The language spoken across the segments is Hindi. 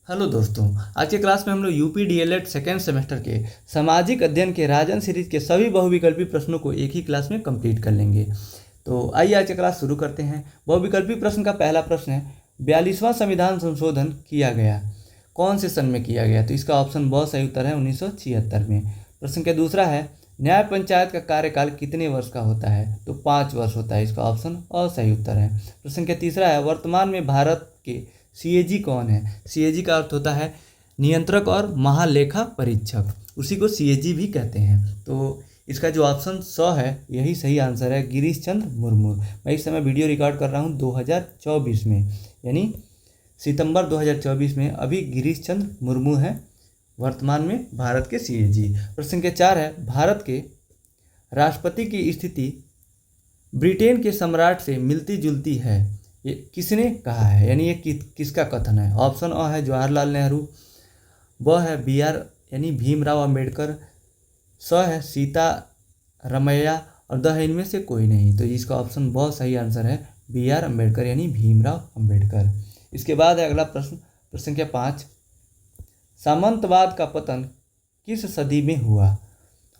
हेलो दोस्तों। आज के क्लास में हम लोग यूपी डीएलएड सेकेंड सेमेस्टर के सामाजिक अध्ययन के राजन सीरीज के सभी बहुविकल्पी प्रश्नों को एक ही क्लास में कंप्लीट कर लेंगे। तो आइए आज का क्लास शुरू करते हैं। बहुविकल्पी प्रश्न का पहला प्रश्न है, 42वां संविधान संशोधन किया गया कौन से सन में किया गया? तो इसका ऑप्शन ब सही उत्तर है 1976 में। प्रश्न का दूसरा है, न्याय पंचायत का कार्यकाल कितने वर्ष का होता है? तो 5 वर्ष होता है। इसका ऑप्शन अ सही उत्तर है। प्रश्न का तीसरा है, वर्तमान में भारत के सीएजी कौन है? सीएजी का अर्थ होता है नियंत्रक और महालेखा परीक्षक, उसी को सीएजी भी कहते हैं। तो इसका जो ऑप्शन स है यही सही आंसर है, गिरीश चंद्र मुर्मू। मैं इस समय वीडियो रिकॉर्ड कर रहा हूँ 2024 में, यानी सितंबर 2024 में। अभी गिरीश चंद्र मुर्मू है वर्तमान में भारत के सीएजी। प्रश्न के 4 है, भारत के राष्ट्रपति की स्थिति ब्रिटेन के सम्राट से मिलती जुलती है, ये किसने कहा है? यानी ये किसका कथन है? ऑप्शन अ है जवाहरलाल नेहरू, ब है BR यानी भीमराव अंबेडकर, स है सीता रमैया और द है इनमें से कोई नहीं। तो इसका ऑप्शन ब सही आंसर है, BR अम्बेडकर यानी भीमराव अंबेडकर। इसके बाद है अगला प्रश्न, प्रश्न संख्या 5, सामंतवाद का पतन किस सदी में हुआ?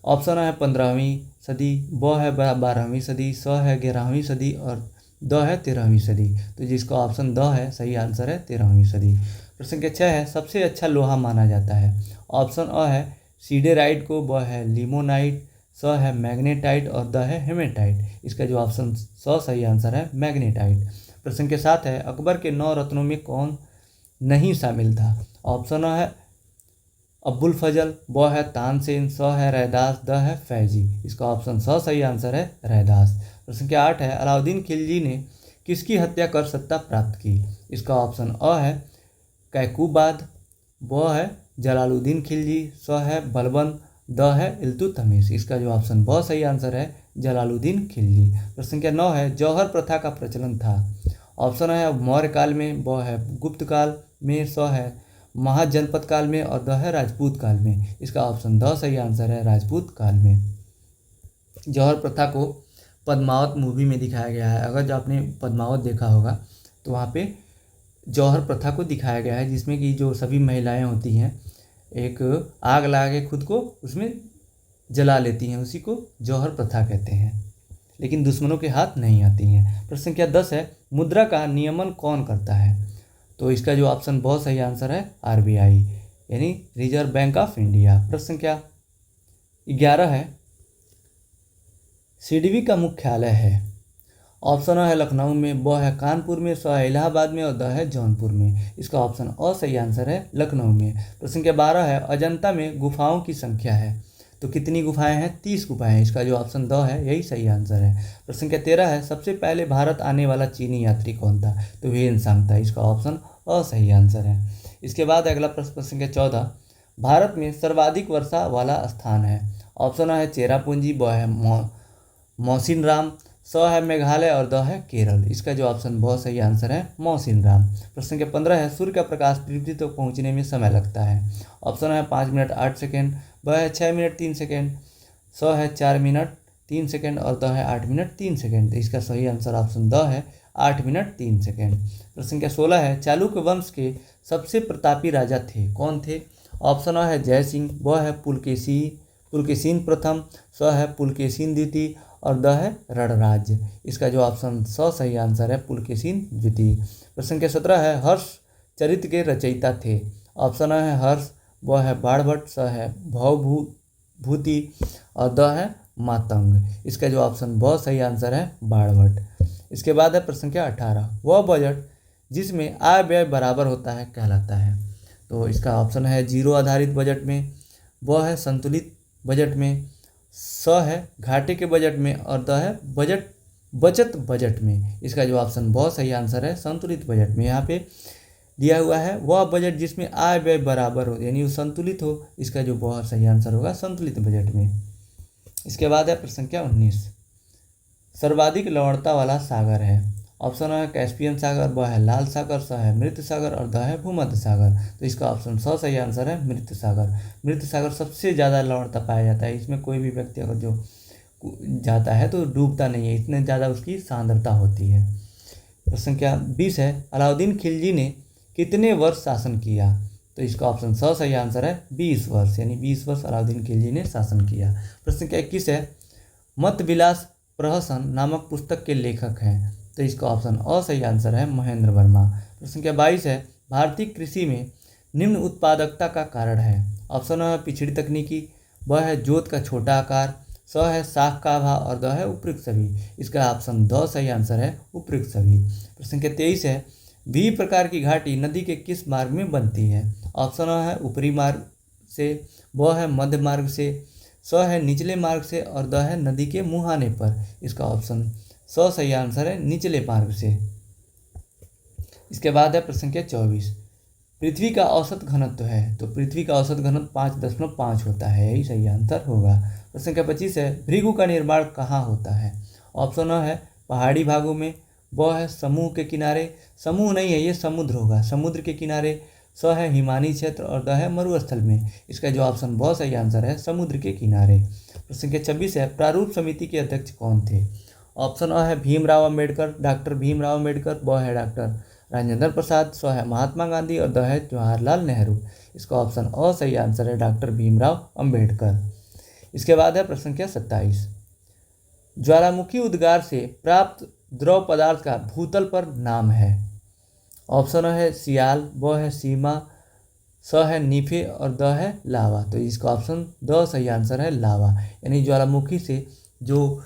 ऑप्शन है 15वीं सदी, ब है 12वीं सदी, स है 11वीं सदी और द है 13वीं सदी। तो जिसका ऑप्शन द है सही आंसर है 13वीं सदी। प्रश्न के 6 है, सबसे अच्छा लोहा माना जाता है? ऑप्शन अ है सीडेराइट को, ब है लिमोनाइट, स है मैग्नेटाइट और द है हेमेटाइट। इसका जो ऑप्शन स सही आंसर है मैग्नेटाइट। प्रश्न के 7 है, अकबर के 9 रत्नों में कौन नहीं शामिल था? ऑप्शन अ है अब्बुल फजल, ब है तानसेन, स है रैदास, द है फैजी। इसका ऑप्शन स सही आंसर है रैदास। प्रश्न के 8 है, अलाउद्दीन खिलजी ने किसकी हत्या कर सत्ता प्राप्त की? इसका ऑप्शन अ है कैकूबाद, ब है जलालुद्दीन खिलजी, स है बलबन, द है इल्तुतमिश। इसका जो ऑप्शन ब सही आंसर है जलालुद्दीन खिलजी। प्रश्न के 9 है, जौहर प्रथा का प्रचलन था? ऑप्शन है मौर्य काल में, ब है गुप्त काल में, स है महाजनपद काल में और द है राजपूत काल में। इसका ऑप्शन द सही आंसर है राजपूत काल में। जौहर प्रथा को पद्मावत मूवी में दिखाया गया है। अगर जो आपने पद्मावत देखा होगा तो वहाँ पे जौहर प्रथा को दिखाया गया है, जिसमें कि जो सभी महिलाएं होती हैं एक आग लगा के खुद को उसमें जला लेती हैं, उसी को जौहर प्रथा कहते हैं, लेकिन दुश्मनों के हाथ नहीं आती हैं। प्रश्न संख्या 10 है, मुद्रा का नियमन कौन करता है? तो इसका जो ऑप्शन बहुत सही आंसर है RBI यानी रिजर्व बैंक ऑफ इंडिया। प्रश्न संख्या 11 है, सिडबी का मुख्यालय है? ऑप्शन है लखनऊ में, ब है कानपुर में, स है इलाहाबाद में और द है जौनपुर में। इसका ऑप्शन अ सही आंसर है लखनऊ में। प्रश्न संख्या 12 है, अजंता में गुफाओं की संख्या है? तो कितनी गुफाएं हैं? 30 गुफाएं हैं। इसका जो ऑप्शन द है यही सही आंसर है। प्रश्न संख्या 13 है, सबसे पहले भारत आने वाला चीनी यात्री कौन था? तो ह्वेन था। इसका ऑप्शन अ सही आंसर है। इसके बाद अगला प्रश्न संख्या 14, भारत में सर्वाधिक वर्षा वाला स्थान है? ऑप्शन है चेरापूंजी, ब है मौसिनराम, स है मेघालय और द है केरल। इसका जो ऑप्शन बहुत सही आंसर है मौसिनराम। प्रश्न संख्या 15 है, सूर्य का प्रकाश पृथ्वी तक पहुंचने में समय लगता है? ऑप्शन है 5 मिनट 8 सेकेंड, ब है 6 मिनट 3 सेकेंड, स है 4 मिनट 3 सेकेंड और द है 8 मिनट 3 सेकेंड। तो इसका सही आंसर ऑप्शन द है 8 मिनट 3 सेकेंड। प्रश्न संख्या 16 है, चालुक्य वंश के सबसे प्रतापी राजा थे कौन थे? ऑप्शन अ है जय सिंह, ब है पुलकेशिन प्रथम, स है पुलकेशिन द्वितीय और द है रणराज्य। इसका जो ऑप्शन स सही आंसर है पुलकेशिन द्वितीय। प्रश्न संख्या 17 है, हर्ष चरित्र के रचयिता थे? ऑप्शन है हर्ष, ब है बाणभट्ट, स है भूति और द है मातंग। इसका जो ऑप्शन बहुत सही आंसर है बाणभट्ट। इसके बाद है प्रश्न संख्या 18, वह बजट जिसमें आय व्यय बराबर होता है कहलाता है? तो इसका ऑप्शन है जीरो आधारित बजट में, ब है संतुलित बजट में, स है घाटे के बजट में और द है बचत बजट में। इसका जो ऑप्शन बहुत सही आंसर है संतुलित बजट में। यहाँ पे दिया हुआ है वह बजट जिसमें आय व्यय बराबर हो, यानी वो संतुलित हो। इसका जो बहुत सही आंसर होगा संतुलित बजट में। इसके बाद है प्रश्न संख्या 19, सर्वाधिक लवणता वाला सागर है? ऑप्शन है कैस्पियन सागर, ब है लाल सागर, स है मृत सागर और द है भूमध्य सागर। तो इसका ऑप्शन स सही आंसर है मृत सागर। मृत सागर सबसे ज़्यादा लवणता पाया जाता है। इसमें कोई भी व्यक्ति अगर जो जाता है तो डूबता नहीं है, इतने ज़्यादा उसकी सांद्रता होती है। प्रश्न संख्या 20 है, अलाउद्दीन खिलजी ने कितने वर्ष शासन किया? तो इसका ऑप्शन सही आंसर है 20 वर्ष, यानी 20 वर्ष अलाउद्दीन खिलजी ने शासन किया। प्रश्न संख्या 21 है, मत विलास प्रहसन नामक पुस्तक के लेखक हैं, तो इसका ऑप्शन सही आंसर है महेंद्र वर्मा। प्रश्न संख्या 22 है, भारतीय कृषि में निम्न उत्पादकता का कारण है। ऑप्शन है पिछड़ी तकनीकी, ब है जोत का छोटा आकार, स है शाख का अभाव और द है उपयुक्त सभी। इसका ऑप्शन द सही आंसर है उपयुक्त सभी। प्रश्न संख्या 23 है, भी प्रकार की घाटी नदी के किस मार्ग में बनती है। ऑप्शन है ऊपरी मार्ग से, ब है मध्य मार्ग से, स है निचले मार्ग से और द है नदी के मुहाने पर। इसका ऑप्शन सही आंसर है निचले मार्ग से। इसके बाद है प्रश्न संख्या 24, पृथ्वी का औसत घनत्व है, तो पृथ्वी का औसत घनत्व 5.5 होता है, यही सही आंसर होगा। प्रश्न संख्या 25 है, भृगु का निर्माण कहाँ होता है। ऑप्शन है पहाड़ी भागों में, ब है समूह के किनारे, समूह नहीं है ये समुद्र होगा, समुद्र के किनारे, स है हिमानी क्षेत्र और द है मरुस्थल में। इसका जो ऑप्शन ब सही आंसर है समुद्र के किनारे। प्रश्न संख्या 26 है, प्रारूप समिति के अध्यक्ष कौन थे। ऑप्शन है भीमराव अम्बेडकर, डॉक्टर भीमराव अम्बेडकर, ब है डॉक्टर राजेंद्र प्रसाद, स है महात्मा गांधी और द है जवाहरलाल नेहरू। इसका ऑप्शन सही आंसर है डॉक्टर भीमराव अम्बेडकर। इसके बाद है प्रश्न संख्या 27, ज्वालामुखी उद्गार से प्राप्त द्रव पदार्थ का भूतल पर नाम है। ऑप्शन है सियाल, ब है सीमा, स है नीफे और द है लावा। तो इसका ऑप्शन द सही आंसर है लावा, यानी ज्वालामुखी से जो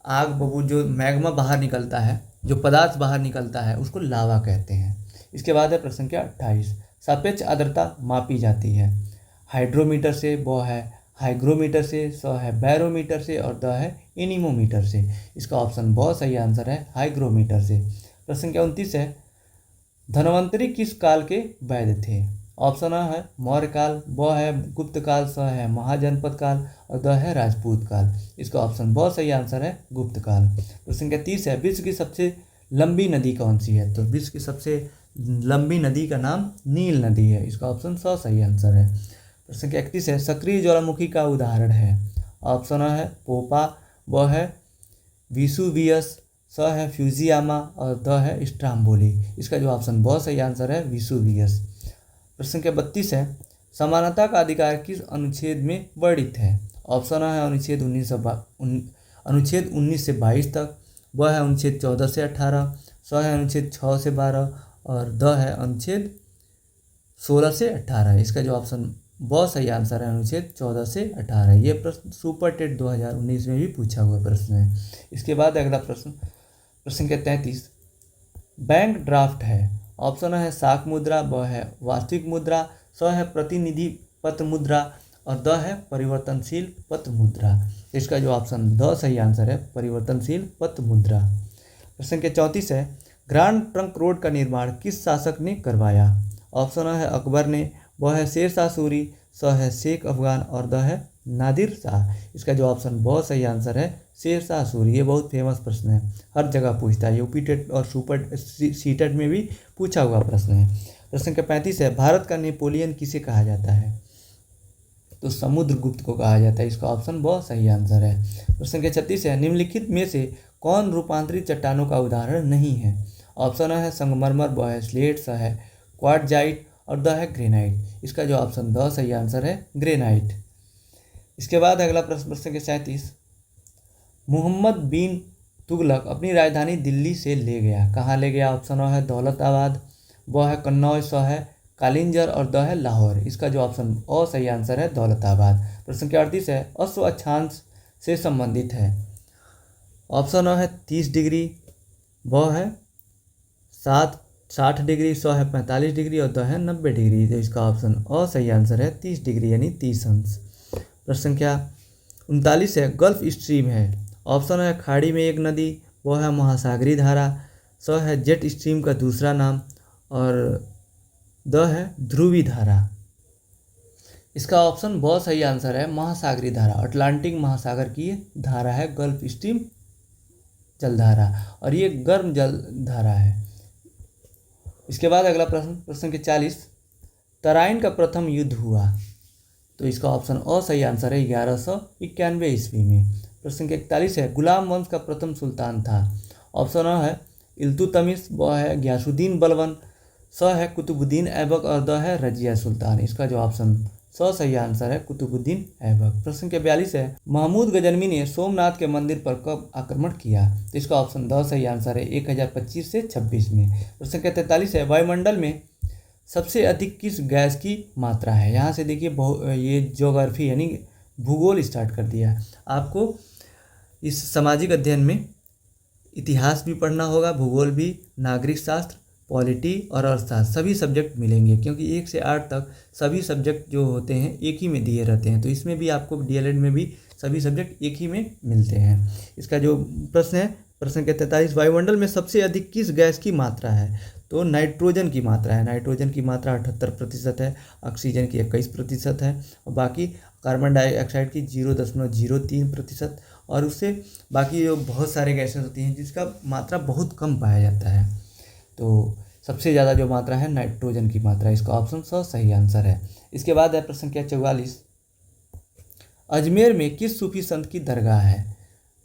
आग बबूल जो मैग्मा बाहर निकलता है, जो पदार्थ बाहर निकलता है उसको लावा कहते हैं। इसके बाद है प्रश्न संख्या 28, सापेक्ष आर्द्रता मापी जाती है। हाइड्रोमीटर से, ब है हाइग्रोमीटर से, स है बैरोमीटर से और द है एनीमोमीटर से। इसका ऑप्शन ब सही आंसर है हाइग्रोमीटर से। प्रश्न संख्या 29 है, धन्वंतरी किस काल के वैद्य थे। ऑप्शन है मौर्य काल, ब है गुप्त काल, स है महाजनपद काल और द है राजपूत काल। इसका ऑप्शन ब सही आंसर है गुप्त काल। प्रश्न संख्या 30 है, विश्व की सबसे लंबी नदी कौन सी है। तो विश्व की सबसे लंबी नदी का नाम नील नदी है। इसका ऑप्शन सही आंसर है। प्रश्न संख्या 31 है, सक्रिय ज्वालामुखी का उदाहरण है। ऑप्शन है पोपा, ब है विसुवियस, स है फ्यूजियामा और द है स्ट्राम्बोली। इसका जो ऑप्शन ब सही आंसर है विसुवियस। प्रश्न संख्या 32 है, समानता का अधिकार किस अनुच्छेद में वर्णित है। ऑप्शन है अनुच्छेद 19 से 22 तक, ब है अनुच्छेद 14 से 18, स है अनुच्छेद 6 से 12 और द है अनुच्छेद 16 से 18। इसका जो ऑप्शन ब सही आंसर है अनुच्छेद 14 से 18। ये प्रश्न सुपर टेट 2019 में भी पूछा हुआ प्रश्न है। इसके बाद अगला प्रश्न संख्या 33, बैंक ड्राफ्ट है। ऑप्शन है साख मुद्रा, ब है वास्तविक मुद्रा, स है प्रतिनिधि पत्र मुद्रा और द है परिवर्तनशील पत्र मुद्रा। इसका जो ऑप्शन द सही आंसर है परिवर्तनशील पत्र मुद्रा। प्रश्न संख्या 34 है, ग्रांड ट्रंक रोड का निर्माण किस शासक ने करवाया। ऑप्शन है अकबर ने, ब है शेर शाह सूरी, स है शेख अफगान और द है नादिर शाह। इसका जो ऑप्शन ब सही आंसर है शेर शाह सूरी। ये बहुत फेमस प्रश्न है, हर जगह पूछता है, यूपी टेट और सुपर सीटेट में भी पूछा हुआ प्रश्न है। प्रश्न संख्या 35 है, भारत का नेपोलियन किसे कहा जाता है। तो समुद्रगुप्त को कहा जाता है। इसका ऑप्शन ब सही आंसर है। प्रश्न संख्या 36 है, निम्नलिखित में से कौन रूपांतरित चट्टानों का उदाहरण नहीं है। ऑप्शन है संगमरमर, ब है स्लेट, स है क्वार्टजाइट और द है ग्रेनाइट। इसका जो ऑप्शन द सही आंसर है ग्रेनाइट। इसके बाद अगला प्रश्न संख्या 37, मोहम्मद बिन तुगलक अपनी राजधानी दिल्ली से ले गया, कहाँ ले गया। ऑप्शन है दौलताबाद, ब है कन्नौज, स है कालिंजर और द है लाहौर। इसका जो ऑप्शन सही आंसर है दौलताबाद। प्रश्न संख्या 38 है, अश्व अक्षांश से संबंधित है। ऑप्शन है 30 डिग्री, ब है 60 डिग्री, स है 45 डिग्री और द है 90 डिग्री। तो इसका ऑप्शन सही आंसर है 30 डिग्री यानी 30 अंश। प्रश्न संख्या 39 है, गल्फ स्ट्रीम है। ऑप्शन है खाड़ी में एक नदी, वो है महासागरी धारा, स है जेट स्ट्रीम का दूसरा नाम और द है ध्रुवी धारा। इसका ऑप्शन बहुत सही आंसर है महासागरी धारा। अटलांटिक महासागर की ये धारा है गल्फ स्ट्रीम जलधारा और ये गर्म जल धारा है। इसके बाद अगला प्रश्न संख्या 40, तराइन का प्रथम युद्ध हुआ। तो इसका ऑप्शन सही आंसर है 1191 ईस्वी में। प्रश्न संख्या 41 है, गुलाम वंश का प्रथम सुल्तान था। ऑप्शन है इल्तुतमिश, ब है गयासुद्दीन बलबन, स है कुतुबुद्दीन ऐबक और द है रजिया सुल्तान। इसका जो ऑप्शन स सही आंसर है कुतुबुद्दीन ऐबक। प्रश्न के 42 है, महमूद गजनवी ने सोमनाथ के मंदिर पर कब आक्रमण किया? तो इसका ऑप्शन द सही आंसर है 1025 से 26 में। प्रश्न के 43 है, वायुमंडल में सबसे अधिक किस गैस की मात्रा है? यहाँ से देखिए ये ज्योग्राफी यानी भूगोल स्टार्ट कर दिया। आपको इस सामाजिक अध्ययन में इतिहास भी पढ़ना होगा, भूगोल भी, नागरिक शास्त्र, पॉलिटी और अर्थशास्त्र सभी सब्जेक्ट मिलेंगे, क्योंकि 1 से 8 तक सभी सब्जेक्ट जो होते हैं एक ही में दिए रहते हैं। तो इसमें भी आपको डीएलएड में भी सभी सब्जेक्ट एक ही में मिलते हैं। इसका जो प्रश्न है, प्रश्न के 43, वायुमंडल में सबसे अधिक किस गैस की मात्रा है? तो नाइट्रोजन की मात्रा है। नाइट्रोजन की मात्रा 78% है, ऑक्सीजन की 21% है और बाकी कार्बन डाइऑक्साइड की 0.03%, और उससे बाकी जो बहुत सारे गैसें होती हैं जिसका मात्रा बहुत कम पाया जाता है। तो सबसे ज़्यादा जो मात्रा है नाइट्रोजन की मात्रा। इसका ऑप्शन सही आंसर है। इसके बाद है प्रश्न क्या 44, अजमेर में किस सूफी संत की दरगाह है?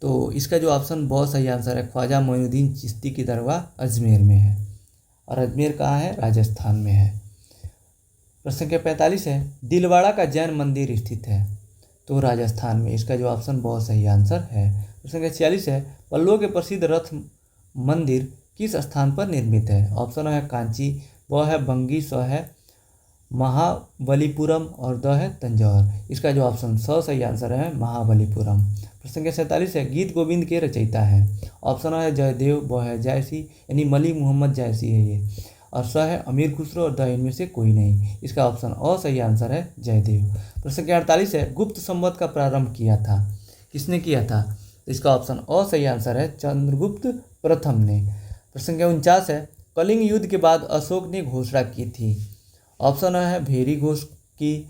तो इसका जो ऑप्शन बहुत सही आंसर है, ख्वाजा मोइनुद्दीन चिश्ती की दरगाह अजमेर में है। और अजमेर कहाँ है? राजस्थान में है। प्रश्न के 45 है, दिलवाड़ा का जैन मंदिर स्थित है? तो राजस्थान में। इसका जो ऑप्शन बहुत सही आंसर है। प्रश्न के 46 है, पल्लव के प्रसिद्ध रथ मंदिर किस स्थान पर निर्मित है? ऑप्शन है कांची, ब है बंगी, स है महाबलीपुरम और द है तंजौर। इसका जो ऑप्शन सही आंसर है महाबलीपुरम। प्रश्न के 47 है, गीत गोविंद के रचयिता है? ऑप्शन है जयदेव, ब है जयसी यानी मलिक मोहम्मद जयसी है ये, और स है अमीर खुसरो और द इनमें से कोई नहीं। इसका ऑप्शन सही आंसर है जयदेव। प्रश्न के 48 है, गुप्त संवत का प्रारंभ किया था? किसने किया था? इसका ऑप्शन सही आंसर है चंद्रगुप्त प्रथम ने। प्रश्न के 49 है, कलिंग युद्ध के बाद अशोक ने घोषणा की थी? ऑप्शन है भेरी घोष की,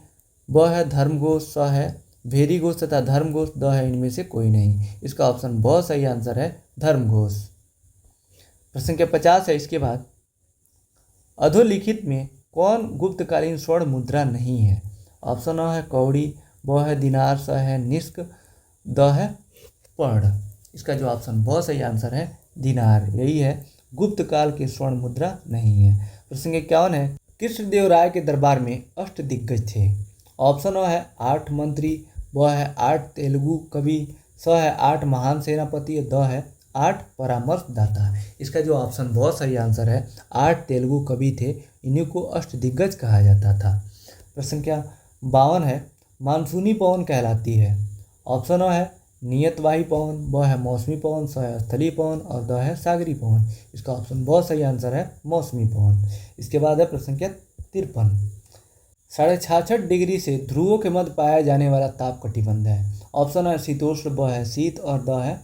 ब है धर्म घोष, स है भेरी घोष तथा धर्म घोष, द है इनमें से कोई नहीं। इसका ऑप्शन बहुत सही आंसर है धर्म घोष। प्रश्न के 50 है, इसके बाद अधोलिखित में कौन गुप्तकालीन स्वर्ण मुद्रा नहीं है? ऑप्शन है कौड़ी, ब है दिनार, स है निष्क, द है पर्ण। इसका जो ऑप्शन बहुत सही आंसर है दिनार, यही है गुप्त काल के स्वर्ण मुद्रा नहीं है। प्रश्न के 51 है, कृष्णदेव राय के दरबार में अष्टदिग्गज थे? ऑप्शन है 8 मंत्री, ब है 8 तेलुगु कवि, स है 8 महान सेनापति, द है 8 परामर्शदाता। इसका जो ऑप्शन बहुत सही आंसर है 8 तेलुगु कवि थे, इन्हीं को अष्टदिग्गज कहा जाता था। प्रश्न क्या 52 है, मानसूनी पवन कहलाती है? ऑप्शन है नियतवाही पवन, ब है मौसमी पवन, स है स्थलीय पवन और द है सागरी पवन। इसका ऑप्शन बहुत सही आंसर है मौसमी पवन। इसके बाद है प्रश्न क्या 53, 66.5 डिग्री से ध्रुवों के मध्य पाया जाने वाला ताप कटिबंध है? ऑप्शन है शीतोष्ण, ब है शीत और द है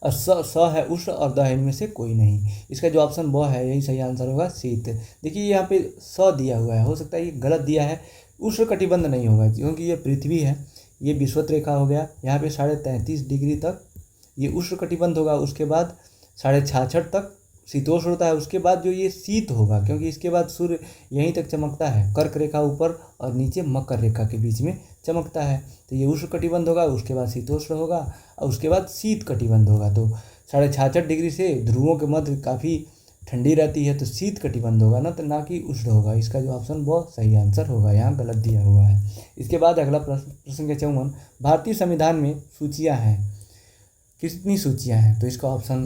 स है उष्ण और द है इनमें से कोई नहीं। इसका जो ऑप्शन ब है यही सही आंसर होगा शीत। देखिए यहाँ पे स दिया हुआ है, हो सकता है ये गलत दिया है, उष्ण कटिबंध नहीं होगा क्योंकि ये पृथ्वी है, ये विषुवत रेखा हो गया। यहाँ पे 33.5 डिग्री तक ये उष्ण कटिबंध होगा, उसके बाद 66.5 तक शीतोष्ण होता है, उसके बाद जो ये शीत होगा क्योंकि इसके बाद सूर्य यहीं तक चमकता है, कर्क रेखा ऊपर और नीचे मकर रेखा के बीच में चमकता है, तो ये उष्ण कटिबंध होगा, उसके बाद शीतोष्ण होगा और उसके बाद शीत कटिबंध होगा। तो 66.5 डिग्री से ध्रुवों के मध्य काफ़ी ठंडी रहती है, तो शीत कटिबंध होगा ना, तो ना कि उष्ण होगा। इसका जो ऑप्शन बहुत सही आंसर होगा, यहाँ गलत दिया हुआ है। इसके बाद अगला प्रश्न के 54, भारतीय संविधान में सूचियाँ हैं? कितनी सूचियाँ हैं? तो इसका ऑप्शन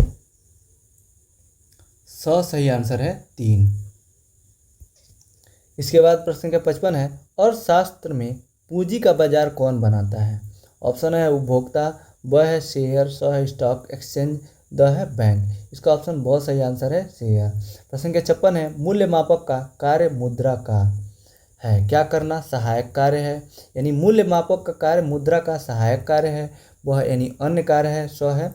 सही आंसर है 3। इसके बाद प्रश्न का 55 है, और शास्त्र में पूंजी का बाजार कौन बनाता है? ऑप्शन है उपभोक्ता, ब है शेयर, स है स्टॉक एक्सचेंज, द है बैंक। इसका ऑप्शन बहुत सही आंसर है शेयर। प्रश्न के 56 है, मूल्य मापक का कार्य मुद्रा का है? क्या करना? सहायक कार्य है, यानी मूल्य मापक का कार्य मुद्रा का सहायक कार्य है, वह यानी अन्य कार्य है, स है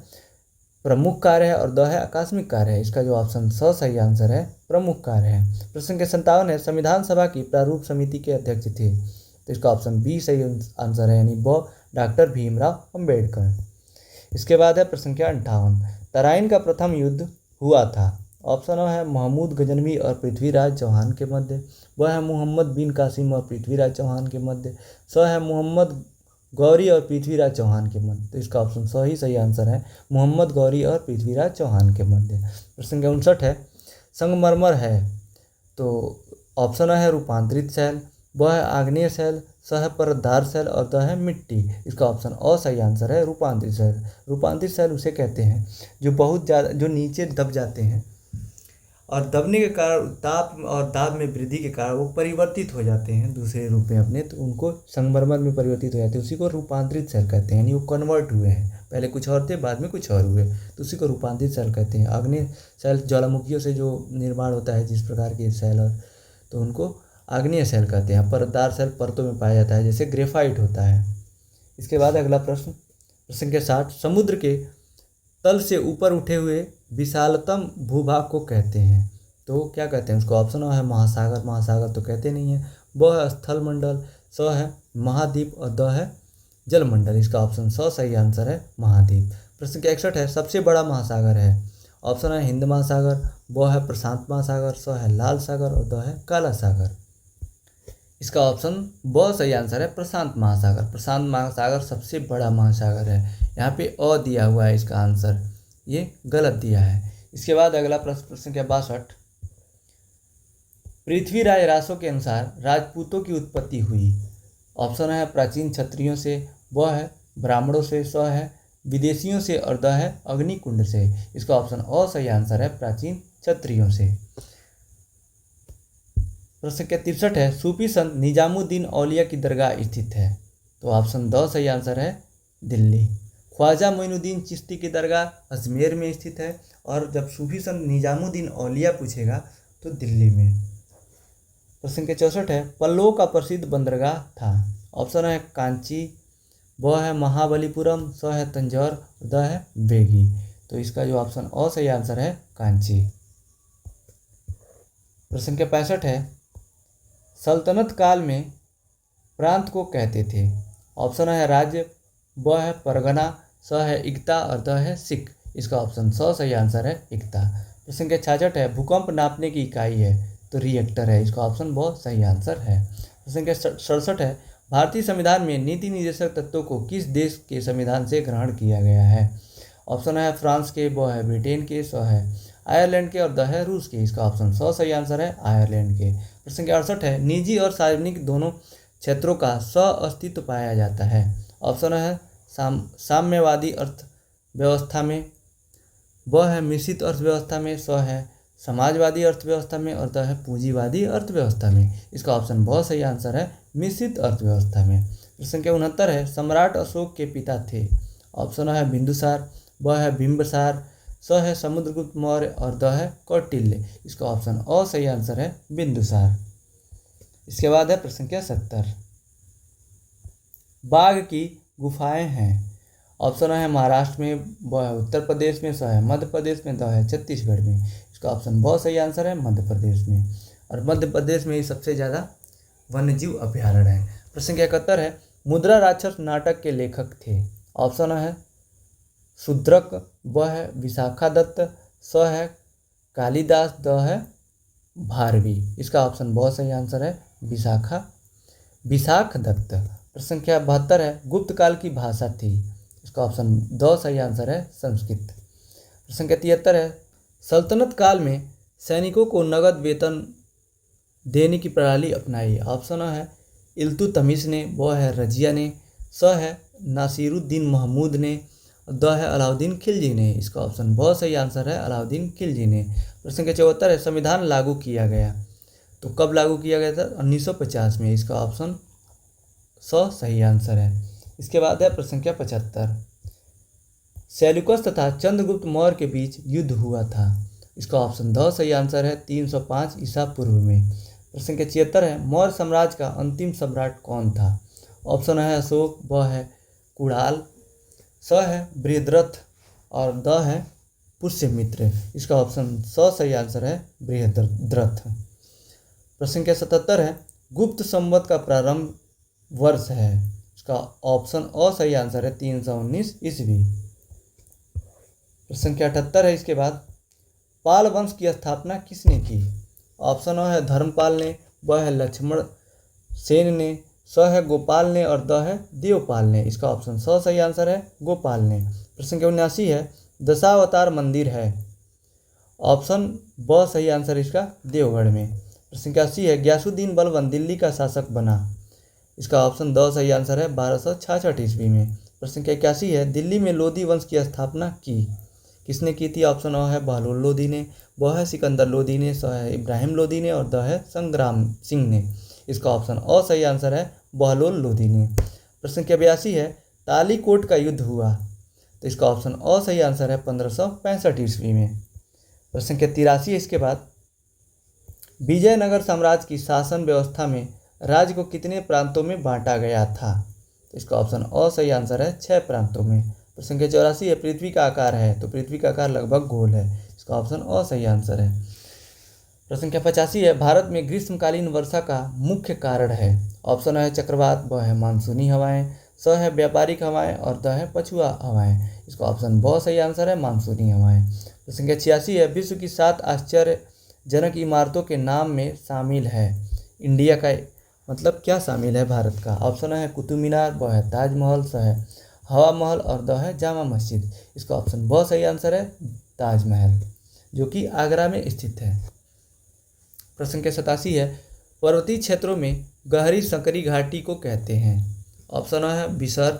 प्रमुख कार्य है और द है आकस्मिक कार्य है। इसका जो ऑप्शन सही आंसर है प्रमुख कार्य है। प्रश्न के 57 है, संविधान सभा की प्रारूप समिति के अध्यक्ष थे? तो इसका ऑप्शन बी सही आंसर है, यानी ब डॉक्टर भीमराव अंबेडकर। इसके बाद है प्रश्न के 58, तराइन का प्रथम युद्ध हुआ था? ऑप्शन है महमूद गजनवी और पृथ्वीराज चौहान के मध्य, वह है मोहम्मद बिन कासिम और पृथ्वीराज चौहान के मध्य, स है मोहम्मद गौरी और पृथ्वीराज चौहान के मध्य। तो इसका ऑप्शन सही आंसर है मोहम्मद गौरी और पृथ्वीराज चौहान के मध्य। प्रश्न के 59 है, संगमरमर है? तो ऑप्शन है रूपांतरित शैल, ब है आग्नेय शैल, स है परतदार शैल और द है मिट्टी। इसका ऑप्शन अ सही आंसर है रूपांतरित शैल। रूपांतरित शैल उसे कहते हैं जो बहुत ज़्यादा जो नीचे दब जाते हैं और दबने के कारण ताप और दाब में वृद्धि के कारण वो परिवर्तित हो जाते हैं दूसरे रूप में अपने, तो उनको संगमरमर में परिवर्तित हो जाते हैं, उसी को रूपांतरित शैल कहते हैं। यानी वो कन्वर्ट हुए हैं, पहले कुछ और थे बाद में कुछ और हुए, तो उसी को रूपांतरित शैल कहते हैं। आग्नेय शैल ज्वालामुखियों से जो निर्माण होता है जिस प्रकार के शैल, और तो उनको आग्नेय शैल कहते हैं। परतदार शैल परतों में पाया जाता है जैसे ग्रेफाइट होता है। इसके बाद अगला प्रश्न, प्रश्न संख्या 60, समुद्र के तल से ऊपर उठे हुए विशालतम भूभाग को कहते हैं, तो क्या कहते हैं उसको? ऑप्शन है महासागर, महासागर तो कहते नहीं है, ब है स्थल मंडल, स है महाद्वीप और द है जलमंडल। इसका ऑप्शन स सही आंसर है महाद्वीप। प्रश्न संख्या 61 है, सबसे बड़ा महासागर है, ऑप्शन है हिंद महासागर, ब है प्रशांत महासागर, स है लाल सागर और द है काला सागर। इसका ऑप्शन ब सही आंसर है प्रशांत महासागर। प्रशांत महासागर सबसे बड़ा महासागर है। यहाँ पे अ दिया हुआ है इसका आंसर, ये गलत दिया है। इसके बाद अगला प्रश्न संख्या 62, पृथ्वीराज रासो के अनुसार राजपूतों की उत्पत्ति हुई, ऑप्शन है प्राचीन क्षत्रियों से, ब है ब्राह्मणों से, स है विदेशियों से और द है अग्निकुंड से। इसका ऑप्शन अ सही आंसर है प्राचीन क्षत्रियों से। प्रश्न संख्या 63 है, सूफी संत निजामुद्दीन औलिया की दरगाह स्थित है, तो ऑप्शन द सही आंसर है दिल्ली। ख्वाजा मोइनुद्दीन चिश्ती की दरगाह अजमेर में स्थित है, और जब सूफी संत निजामुद्दीन औलिया पूछेगा तो दिल्ली में। प्रश्न संख्या 64 है, पल्लवों का प्रसिद्ध बंदरगाह था, ऑप्शन है कांची, ब है महाबलीपुरम, स है तंजौर, द है बेगी। तो इसका जो ऑप्शन अ सही आंसर है कांची। प्रश्न संख्या 65 है, सल्तनत काल में प्रांत को कहते थे, ऑप्शन है राज्य, ब है परगना, स है इक्ता और द है सिख। इसका ऑप्शन स सही आंसर है इक्ता। प्रश्न संख्या 66 है, भूकंप नापने की इकाई है, तो रिएक्टर है। इसका ऑप्शन ब सही आंसर है। प्रश्न संख्या 67 है, भारतीय संविधान में नीति निर्देशक तत्वों को किस देश के संविधान से ग्रहण किया गया है? ऑप्शन है फ्रांस के, ब है ब्रिटेन के, स है आयरलैंड के और द है रूस के। इसका ऑप्शन स सही आंसर है आयरलैंड के। प्रश्न संख्या 68 है, निजी और सार्वजनिक दोनों क्षेत्रों का अस्तित्व पाया जाता है, ऑप्शन है साम्यवादी अर्थव्यवस्था में, ब है मिश्रित अर्थव्यवस्था में, स है समाजवादी अर्थव्यवस्था में और द है पूंजीवादी अर्थव्यवस्था में। इसका ऑप्शन ब सही आंसर है मिश्रित अर्थव्यवस्था में। प्रश्न संख्या 69 है, सम्राट अशोक के पिता थे, ऑप्शन है बिंदुसार, ब है बिंबसार, स है समुद्रगुप्त मौर्य और द है कौटिल्य। इसका ऑप्शन अ सही आंसर है बिंदुसार। इसके बाद है प्रश्न संख्या 70, बाघ की गुफाएं हैं, ऑप्शन है महाराष्ट्र में, ब है उत्तर प्रदेश में, स है मध्य प्रदेश में, द है छत्तीसगढ़ में। इसका ऑप्शन ब सही आंसर है मध्य प्रदेश में, और मध्य प्रदेश में ही सबसे ज़्यादा वन्यजीव अभ्यारण्य है। प्रश्न संख्या 71 है, मुद्रा राक्षस नाटक के लेखक थे, ऑप्शन है शूद्रक, ब है विशाखा दत्त, स है कालिदास, द है भारवी। इसका ऑप्शन ब सही आंसर है विशाख दत्त। प्रश्न संख्या 72 है, गुप्त काल की भाषा थी, इसका ऑप्शन द सही आंसर है संस्कृत। प्रश्न संख्या 73 है, सल्तनत काल में सैनिकों को नगद वेतन देने की प्रणाली अपनाई, ऑप्शन है इल्तुतमिश ने, ब है रजिया ने, स है नासिरुद्दीन महमूद ने, द है अलाउद्दीन खिलजी ने। इसका ऑप्शन ब सही आंसर है अलाउद्दीन खिलजी ने। प्रश्न संख्या 74 है, संविधान लागू किया गया, तो कब लागू किया गया था? 1950 में। इसका ऑप्शन स सही आंसर है। इसके बाद है प्रश्न संख्या 75, सेल्यूकस तथा चंद्रगुप्त मौर्य के बीच युद्ध हुआ था, इसका ऑप्शन द सही आंसर है 305 ईसा पूर्व में। प्रश्न संख्या 76 है, मौर्य साम्राज्य का अंतिम सम्राट कौन था? ऑप्शन है अशोक, ब है कुणाल, स है बृहद्रथ और द है पुष्यमित्र। इसका ऑप्शन स सही आंसर है बृहद्रथ। प्रश्न संख्या 77 है, गुप्त संवत का प्रारंभ वर्ष है, इसका ऑप्शन अ सही आंसर है 319 ईस्वी। प्रश्न संख्या 78 है, इसके बाद पाल वंश की स्थापना किसने की? ऑप्शन अ है धर्मपाल ने, ब है लक्ष्मण सेन ने, स है गोपाल ने और द है देवपाल ने। इसका ऑप्शन स सही आंसर है गोपाल ने। प्रश्न संख्या 79 है, दशावतार मंदिर है, ऑप्शन ब सही आंसर इसका देवगढ़ में। प्रश्न संख्या 80 है, गयासुद्दीन बलबन दिल्ली का शासक बना। इसका ऑप्शन द सही आंसर है 1266 ईस्वी में। प्रश्न संख्या 81 है, दिल्ली में लोधी वंश की स्थापना की। किसने की थी? ऑप्शन अ है बहलोल लोधी ने, ब है सिकंदर लोधी ने, स है इब्राहिम लोधी ने और द है संग्राम सिंह ने। इसका ऑप्शन अ सही आंसर है बहलोल लोधी ने। प्रश्न संख्या 82 है, तालीकोट का युद्ध हुआ। तो इसका ऑप्शन अ सही आंसर है 1565 ईस्वी में। प्रश्न संख्या 83 है इसके बाद, विजयनगर साम्राज्य की शासन व्यवस्था में राज्य को कितने प्रांतों में बांटा गया था? तो इसका ऑप्शन अ सही आंसर है 6 प्रांतों में। प्रश्न संख्या 84 है, पृथ्वी का आकार है। तो पृथ्वी का आकार लगभग गोल है। इसका ऑप्शन अ सही आंसर है। प्रश्न संख्या 85 है, भारत में ग्रीष्मकालीन वर्षा का मुख्य कारण है। ऑप्शन है चक्रवात, ब है मानसूनी हवाएं, स है व्यापारिक हवाएं और द है पछुआ हवाएं। इसका ऑप्शन ब सही आंसर है मानसूनी हवाएं। प्रश्न संख्या 86 है, विश्व की 7 आश्चर्यजनक इमारतों के नाम में शामिल है। इंडिया का मतलब क्या शामिल है भारत का? ऑप्शन है कुतुब मीनार, ब है ताजमहल, स है हवा महल और द है जामा मस्जिद। इसका ऑप्शन ब सही आंसर है ताजमहल, जो कि आगरा में स्थित है। प्रश्न संख्या 87 है, पर्वतीय क्षेत्रों में गहरी संकरी घाटी को कहते हैं। ऑप्शन है बिसर,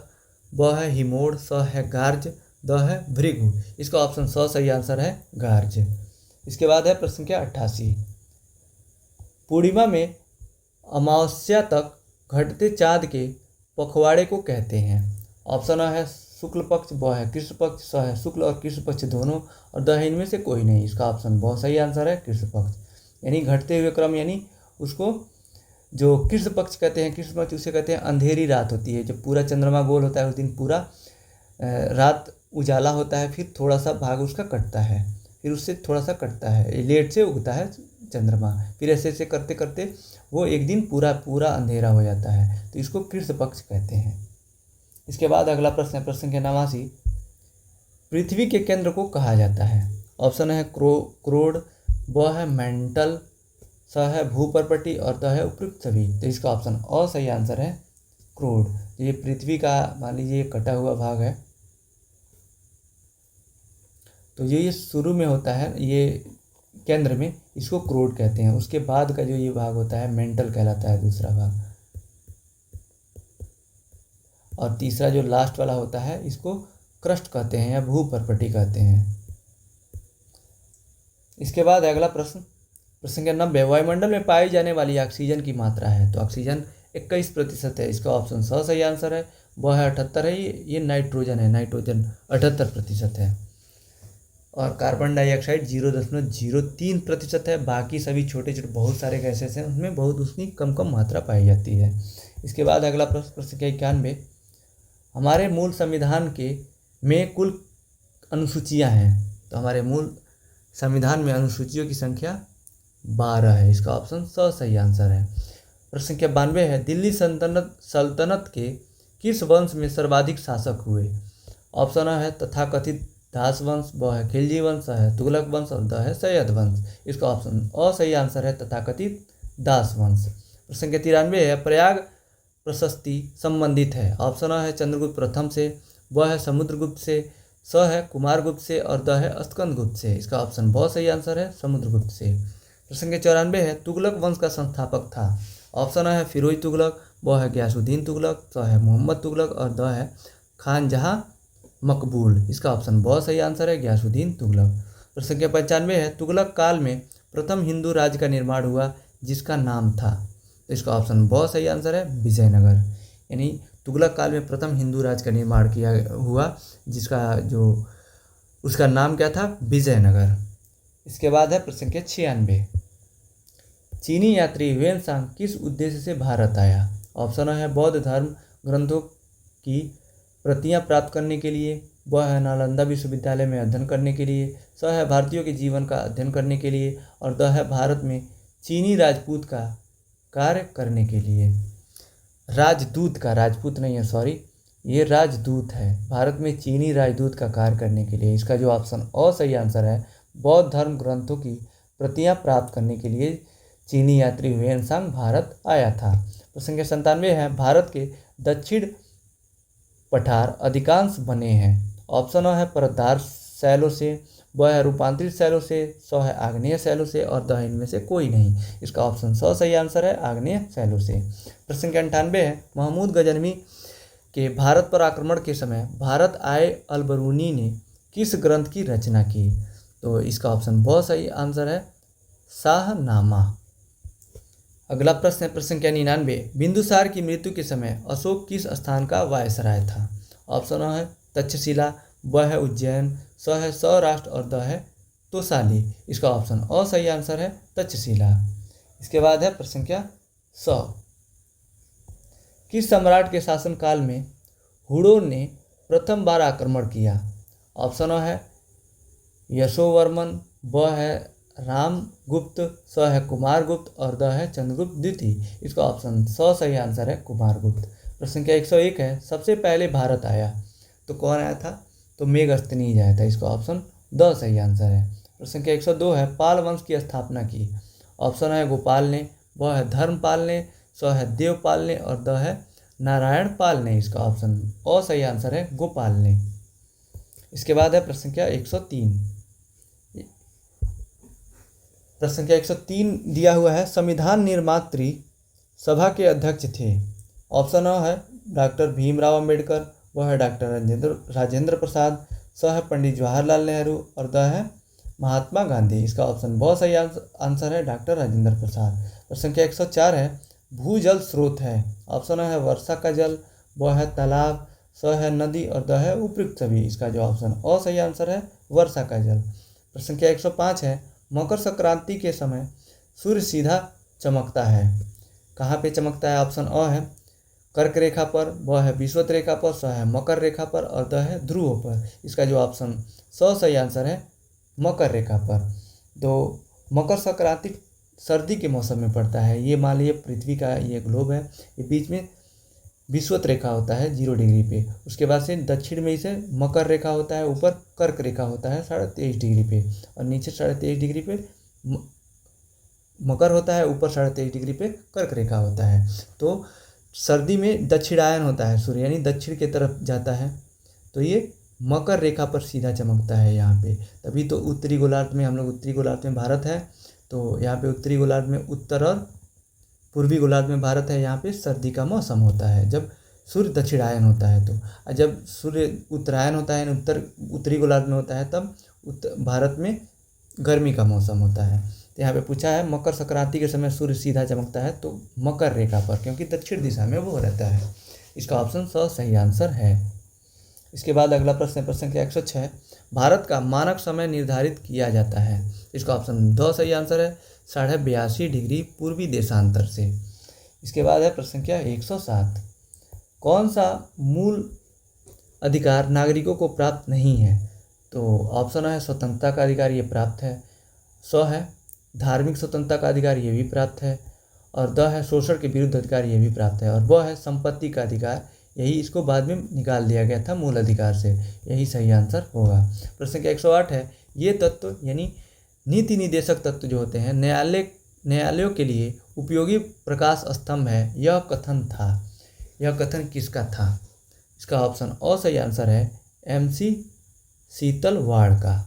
ब है हिमोड़, स है गार्ज, द है भृगु। इसका ऑप्शन स सही आंसर है गार्ज। इसके बाद है प्रश्न संख्या 88, पूर्णिमा में अमावस्या तक घटते चाँद के पखवाड़े को कहते हैं। ऑप्शन है शुक्ल पक्ष, ब है कृष्ण पक्ष, स है शुक्ल और कृष्ण पक्ष दोनों और द है इनमें से कोई नहीं। इसका ऑप्शन ब सही आंसर है कृष्ण पक्ष, यानी घटते हुए क्रम, यानी उसको जो कृष्ण पक्ष कहते हैं, कृष्ण पक्ष उसे कहते हैं अंधेरी रात होती है। जब पूरा चंद्रमा गोल होता है उस दिन पूरा रात उजाला होता है, फिर थोड़ा सा भाग उसका कटता है, फिर उससे थोड़ा सा कटता है, लेट से उगता है चंद्रमा, फिर ऐसे ऐसे करते करते वो एक दिन पूरा पूरा अंधेरा हो जाता है, तो इसको कृष्ण पक्ष कहते हैं। इसके बाद अगला प्रश्न है प्रश्न संख्या 89, पृथ्वी के केंद्र को कहा जाता है। ऑप्शन है क्रोड, ब है मेंटल, स है भूपर्पटी और द है उपयुक्त सभी। तो इसका ऑप्शन अ सही आंसर है क्रोड। ये पृथ्वी का मान लीजिए कटा हुआ भाग है, तो ये शुरू में होता है, ये केंद्र में, इसको क्रोड कहते हैं। उसके बाद का जो ये भाग होता है मेंटल कहलाता है दूसरा भाग, और तीसरा जो लास्ट वाला होता है इसको क्रस्ट कहते हैं या भूपर्पटी कहते हैं। इसके बाद अगला प्रश्न प्रश्न संख्या 90, वायुमंडल में पाई जाने वाली ऑक्सीजन की मात्रा है। तो ऑक्सीजन 21% है। इसका ऑप्शन स सही आंसर है। ब है 78 है, ये नाइट्रोजन है, नाइट्रोजन 78% है। और कार्बन डाइऑक्साइड 0.03% है। बाकी सभी छोटे छोटे बहुत सारे गैसेस हैं, उसमें बहुत उसकी कम कम मात्रा पाई जाती है। इसके बाद अगला प्रश्न प्रश्न संख्या 91, हमारे मूल संविधान के में कुल अनुसूचियाँ हैं। तो हमारे मूल संविधान में अनुसूचियों की संख्या 12 है। इसका ऑप्शन स सही आंसर है। प्रश्न संख्या 92 है, दिल्ली सल्तनत के किस वंश में सर्वाधिक शासक हुए? ऑप्शन है तथाकथित दास वंश, ब है खिलजी वंश, है तुगलक वंश और द है सैयद वंश। इसका ऑप्शन अ सही आंसर है तथाकथित दास वंश। प्रश्न संख्या 93 है, प्रयाग प्रशस्ति संबंधित है। ऑप्शन है चंद्रगुप्त प्रथम से, ब है समुद्रगुप्त से, स है कुमारगुप्त से और द है स्कंदगुप्त से। इसका ऑप्शन ब सही आंसर है समुद्रगुप्त से। प्रश्न संख्या 94 है, तुगलक वंश का संस्थापक था। ऑप्शन है फिरोज तुगलक, ब है गयासुद्दीन तुगलक, स है मोहम्मद तुगलक और द है खान जहां मकबूल। इसका ऑप्शन ब सही आंसर है गयासुद्दीन तुगलक। प्रश्न संख्या 95 है, तुगलक काल में प्रथम हिंदू राज्य का निर्माण हुआ जिसका नाम था। तो इसका ऑप्शन ब सही आंसर है विजयनगर, यानी तुगलक काल में प्रथम हिंदू राज्य का निर्माण किया हुआ जिसका जो उसका नाम क्या था? विजयनगर। इसके बाद है प्रश्न संख्या 96, चीनी यात्री ह्वेनसांग किस उद्देश्य से भारत आया? ऑप्शन है बौद्ध धर्म ग्रंथों की प्रतियां प्राप्त करने के लिए, ब है नालंदा विश्वविद्यालय में अध्ययन करने के लिए, स है भारतीयों के जीवन का अध्ययन करने के लिए और द है भारत में चीनी राजपूत का कार्य करने के लिए। राजदूत का, राजपूत नहीं है सॉरी, ये राजदूत है, भारत में चीनी राजदूत का कार्य करने के लिए। इसका जो ऑप्शन अ सही आंसर है, बौद्ध धर्म ग्रंथों की प्रतियां प्राप्त करने के लिए चीनी यात्री ह्वेनसांग भारत आया था। प्रश्न संख्या 97 है, भारत के दक्षिण पठार अधिकांश बने हैं। ऑप्शन है परतदार शैलों से, ब है रूपांतरित शैलों से, स है आग्नेय शैलों से और द है इनमें से कोई नहीं। इसका ऑप्शन स सही आंसर है, आग्नेय शैलों से। प्रश्न संख्या 98 है, महमूद गजनवी के भारत पर आक्रमण के समय भारत आए अलबरूनी ने किस ग्रंथ की रचना की? तो इसका ऑप्शन बहुत सही आंसर है, शाहनामा। अगला प्रश्न है प्रश्न संख्या 99, बिंदुसार की मृत्यु के समय अशोक किस स्थान का वायसराय था? ऑप्शन है तक्षशिला, ब है उज्जैन, स है सौराष्ट्र और द है तोसाली। इसका ऑप्शन अ सही आंसर है, तक्षशिला। इसके बाद है प्रश्न संख्या 100, किस सम्राट के शासनकाल में हुड़ों ने प्रथम बार आक्रमण किया? ऑप्शन है यशोवर्मन, ब है रामगुप्त, स है कुमारगुप्त और द है चंद्रगुप्त द्वितीय। इसका ऑप्शन स सही आंसर है, कुमारगुप्त। प्रश्न संख्या 101 है, सबसे पहले भारत आया तो कौन आया था? तो मेघस्तनीज आया था। इसका ऑप्शन द सही आंसर है। प्रश्न संख्या 102 है, पाल वंश की स्थापना की? ऑप्शन है गोपाल ने, ब है धर्मपाल ने, स है देवपाल ने और द है नारायण पाल ने। इसका ऑप्शन अ सही आंसर है, गोपाल ने। इसके बाद है प्रश्न संख्या 103। प्रश्न संख्या 103 दिया हुआ है, संविधान निर्मात्री सभा के अध्यक्ष थे? ऑप्शन अ है डॉक्टर भीमराव अंबेडकर, वह है डॉक्टर राजेंद्र प्रसाद, स है पंडित जवाहरलाल नेहरू और द है महात्मा गांधी। इसका ऑप्शन बहुत सही आंसर है, डॉक्टर राजेंद्र प्रसाद। प्रश्न संख्या 104 है, भूजल स्रोत है? ऑप्शन है वर्षा का जल, ब है तालाब, स है नदी और द है उपयुक्त सभी। इसका जो ऑप्शन अ सही आंसर है, वर्षा का जल। प्रश्न संख्या 105 है, मकर संक्रांति के समय सूर्य सीधा चमकता है, कहाँ पे चमकता है? ऑप्शन अ है कर्क रेखा पर, ब है विषुवत रेखा पर, स है मकर रेखा पर और द है ध्रुव पर। इसका जो ऑप्शन स सही आंसर है, मकर रेखा पर। तो मकर संक्रांति सर्दी के मौसम में पड़ता है। ये मान लीजिए पृथ्वी का ये ग्लोब है, ये बीच में विषुवत रेखा होता है 0 डिग्री पे, उसके बाद से दक्षिण में इसे मकर रेखा होता है, ऊपर कर्क रेखा होता है 23.5 डिग्री पे और नीचे 23.5 डिग्री पे मकर होता है, ऊपर 23.5 डिग्री पे कर्क रेखा होता है। तो सर्दी में दक्षिणायन होता है सूर्य, यानी दक्षिण की तरफ जाता है, तो ये मकर रेखा पर सीधा चमकता है यहाँ पे। तभी तो उत्तरी गोलार्ध में, हम लोग उत्तरी गोलार्ध में भारत है, तो यहाँ पे उत्तरी गोलार्ध में उत्तर और पूर्वी गोलार्ध में भारत है, यहाँ पे सर्दी का मौसम होता है जब सूर्य दक्षिणायन होता है। तो जब सूर्य उत्तरायण होता है, उत्तरी गोलार्ध में होता है, तब भारत में गर्मी का मौसम होता है। तो यहाँ पे पूछा है मकर संक्रांति के समय सूर्य सीधा चमकता है, तो मकर रेखा पर, क्योंकि दक्षिण दिशा में वो रहता है। इसका ऑप्शन स सही आंसर है। इसके बाद अगला प्रश्न है प्रश्न संख्या 106, भारत का मानक समय निर्धारित किया जाता है? इसका ऑप्शन द सही आंसर है, 82.5 डिग्री पूर्वी देशांतर से। इसके बाद है प्रश्न संख्या 107, कौन सा मूल अधिकार नागरिकों को प्राप्त नहीं है? तो ऑप्शन है स्वतंत्रता का अधिकार, ये प्राप्त है, स है धार्मिक स्वतंत्रता का अधिकार, ये भी प्राप्त है और द है शोषण के विरुद्ध अधिकार, ये भी प्राप्त है और वह है संपत्ति का अधिकार। यही इसको बाद में निकाल दिया गया था मूल अधिकार से, यही सही आंसर होगा। प्रश्न संख्या 108 है, ये तत्व यानी नीति निदेशक तत्व जो होते हैं न्यायालयों के लिए उपयोगी प्रकाश स्तंभ है, यह कथन था, यह कथन किसका था? इसका ऑप्शन अ सही आंसर है, MC शीतलवाड़ का।